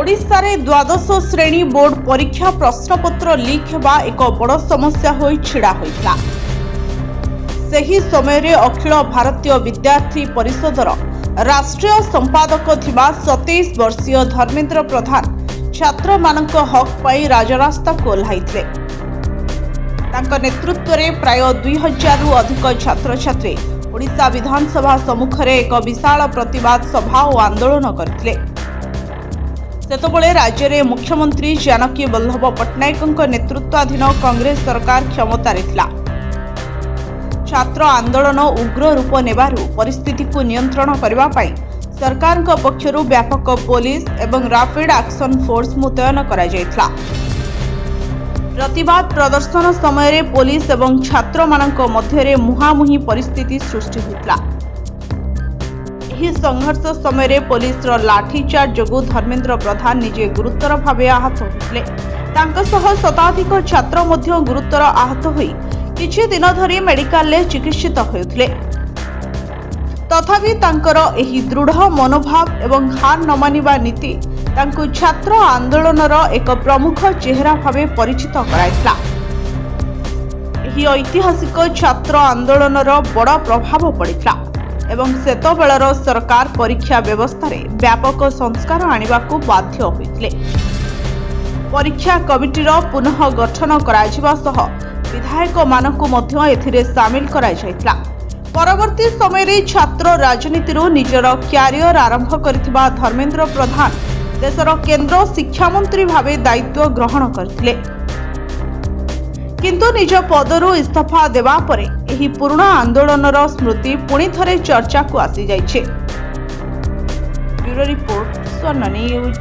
ओडिशा रे द्वादश श्रेणी बोर्ड परीक्षा प्रश्नपत्र लीक हेबा एक बड़ समस्या होई छिड़ा होइतला। सही समय रे अखिल भारतीय विद्यार्थी परिषदर राष्ट्रीय संपादक थिबा 27 वर्षीय धर्मेंद्र प्रधान छात्र मानक हक पाई राजरास्ता को ओह्लाइथिले। तांका नेतृत्व रे प्राय 2000 रु अधिक छात्र छात्री ओडिशा विधानसभा सम्मुख रे एक विशाल प्रतिवाद सभा और आंदोलन करथिले। सेतबळे राज्य रे मुख्यमंत्री जानकी वल्लभ पट्टनायक नेतृत्वाधीन कांग्रेस सरकार क्षमतारे थिला। छात्र आंदोलन उग्र रूप नेबारु परिस्थिति को नियंत्रण करबा पई सरकार पक्षरु व्यापक पुलिस एवं रैपिड एक्शन फोर्स मुतयन करा जायथिला। प्रतिवाद प्रदर्शन समय रे पुलिस एवं छात्र मानक मध्य रे मुहामुही परिस्थिति सृष्टि होइतला। संघर्ष समय पुलिस लाठीचार्ज जोगु धर्मेंद्र प्रधान निजे गुरुतर भावे आहत होते। शताधिक छात्र मध्य गुरुतर आहत होई किछि दिन धरी मेडिकल ले चिकित्सित होते। तथापि तांकर एही दृढ़ मनोभाव एवं हार न मानिबा नीति तांकु छात्र आंदोलनर एक प्रमुख चेहरा भावे परिचित कराइतला। एही ऐतिहासिक छात्र आंदोलनर बड़ प्रभाव पड़ितला एवं सेतबेलर सरकार परीक्षा व्यवस्था रे व्यापक संस्कार आनिबाकु बाध्य होइतले। परीक्षा कमिटीर पुनः गठन कराजिबा सह विधायक मानकु मध्य एथिरे शामिल कराइ जाइतला। परवर्ती समय रे छात्र राजनीति रो निजर क्यारियर आरंभ करथिबा धर्मेंद्र प्रधान देशर केंद्र शिक्षा मंत्री भावे दायित्व ग्रहण करथिले। किंतु निज पदरु इस्तीफा देवा परे एही पुराना आंदोलनर स्मृति पुणी थरे चर्चा को आसी जाइछे। ब्यूरो रिपोर्ट स्वर्ण न्यूज।